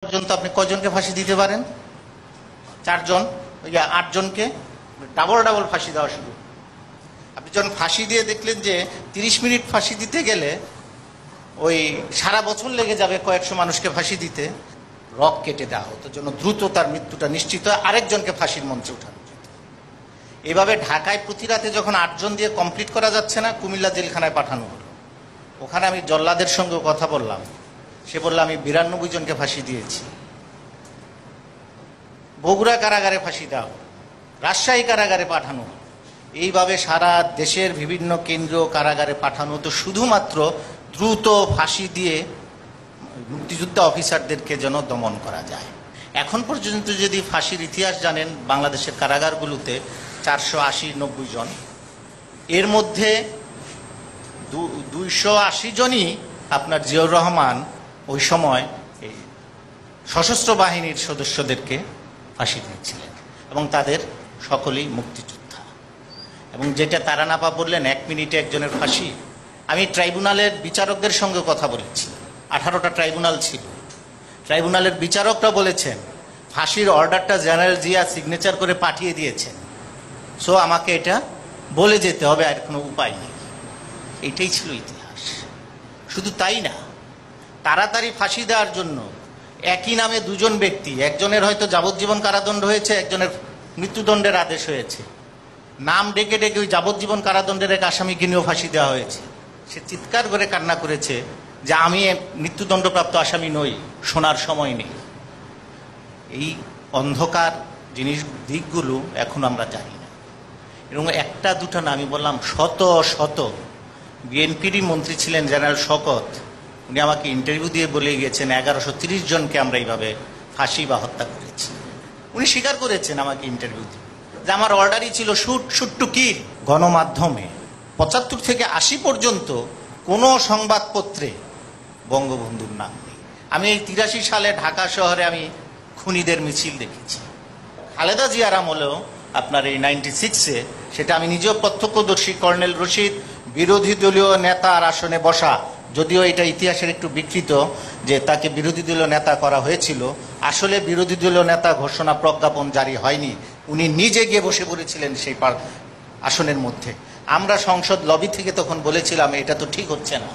পর্যন্ত আপনি কয়জনকে ফাঁসি দিতে পারেন? 4 জন, 8 জনকে ডাবল ডাবল ফাঁসি দেওয়া শুরু। আপনি যখন ফাঁসি দিয়ে দেখলেন যে 30 মিনিট ফাঁসি দিতে গেলে ওই সারা বছর লেগে যাবে কয়েকশো মানুষকে ফাঁসি দিতে, রক কেটে দেওয়া হতো জন্য দ্রুত তার মৃত্যুটা নিশ্চিত হয়, আরেকজনকে ফাঁসির মঞ্চে উঠানো যেত। এভাবে ঢাকায় প্রতি রাতে যখন 8 জন দিয়ে কমপ্লিট করা যাচ্ছে না, কুমিল্লা জেলখানায় পাঠানো হলো। ওখানে আমি জল্লাদের সঙ্গে কথা বললাম, সে বলল আমি 92 জনকে ফাঁসি দিয়েছি। বগুড়া কারাগারে ফাঁসি দেওয়া, রাজশাহী কারাগারে পাঠানো, এইভাবে সারা দেশের বিভিন্ন কেন্দ্রীয় কারাগারে পাঠানো হতো শুধুমাত্র দ্রুত ফাঁসি দিয়ে মুক্তিযোদ্ধা অফিসারদেরকে যেন দমন করা যায়। এখন পর্যন্ত যদি ফাঁসির ইতিহাস জানেন, বাংলাদেশের কারাগারগুলোতে 480-90 জন, এর মধ্যে 280 জনই আপনার জিয়াউর রহমান ওই সময় এই সশস্ত্র বাহিনীর সদস্যদেরকে ফাঁসি দিয়েছিলেন এবং তাদের সকলেই মুক্তিযোদ্ধা। এবং যেটা তারানাপা বললেন 1 মিনিটে একজনের ফাঁসি, আমি ট্রাইব্যুনালের বিচারকদের সঙ্গে কথা বলেছি, 18টা ট্রাইব্যুনাল ছিল, ট্রাইব্যুনালের বিচারকরা বলেছেন ফাঁসির অর্ডারটা জেনারেল জিয়া সিগনেচার করে পাঠিয়ে দিয়েছেন, সো আমাকে এটা বলে যেতে হবে, আর কোনো উপায় নেই। এটাই ছিল ইতিহাস। শুধু তাই না, তাড়াতাড়ি ফাঁসি দেওয়ার জন্য একই নামে 2 জন ব্যক্তি, একজনের হয়তো যাবজ্জীবন কারাদণ্ড হয়েছে, একজনের মৃত্যুদণ্ডের আদেশ হয়েছে, নাম ডেকে ডেকে ওই যাবজ্জীবন কারাদণ্ডের এক আসামিকে নিয়েও ফাঁসি দেওয়া হয়েছে। সে চিৎকার করে কান্না করেছে যে আমি মৃত্যুদণ্ডপ্রাপ্ত আসামি নই, শোনার সময় নেই। এই অন্ধকার দিকগুলো এখন আমরা জানি না। এবং 1-2টা না, আমি বললাম শত শত। বিএনপিরই মন্ত্রী ছিলেন জেনারেল শওকত, উনি আমাকে ইন্টারভিউ দিয়ে বলে গিয়েছেন 1130 জনকে আমরা এইভাবে ফাঁসি বা হত্যা করেছি। উনি স্বীকার করেছেন আমাকে ইন্টারভিউ দিয়ে যে আমার অর্ডারই ছিল শুট টু কিল। গণমাধ্যমে 75 থেকে 80 পর্যন্ত কোনো সংবাদপত্রে বঙ্গবন্ধুর নাম নেই। আমি এই 83 সালে ঢাকা শহরে আমি খুনিদের মিছিল দেখেছি। খালেদা জিয়ার আমলেও আপনার এই 96-এ, সেটা আমি নিজেও প্রত্যক্ষদর্শী, কর্নেল রশিদ বিরোধী দলীয় নেতার আসনে বসা, যদিও এটা ইতিহাসের একটু বিকৃত যে তাকে বিরোধী দলীয় নেতা করা হয়েছিল, আসলে বিরোধী দলীয় নেতা ঘোষণা প্রজ্ঞাপন জারি হয়নি, উনি নিজে গিয়ে বসে পড়েছিলেন সেই আসনের মধ্যে। আমরা সংসদ লবি থেকে তখন বলেছিলাম এটা তো ঠিক হচ্ছে না,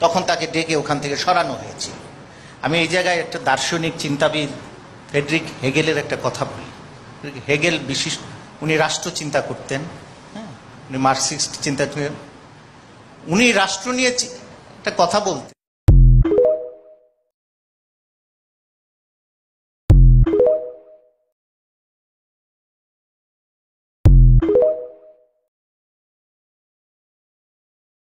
তখন তাকে ডেকে ওখান থেকে সরানো হয়েছিল। আমি এই জায়গায় একটা দার্শনিক চিন্তাবিদ ফ্রেডরিক হেগেলের একটা কথা বলি। হেগেল উনি রাষ্ট্র চিন্তা করতেন, হ্যাঁ, উনি মার্কসিস্ট চিন্তা, উনি রাষ্ট্র নিয়ে একটা কথা বলতেন।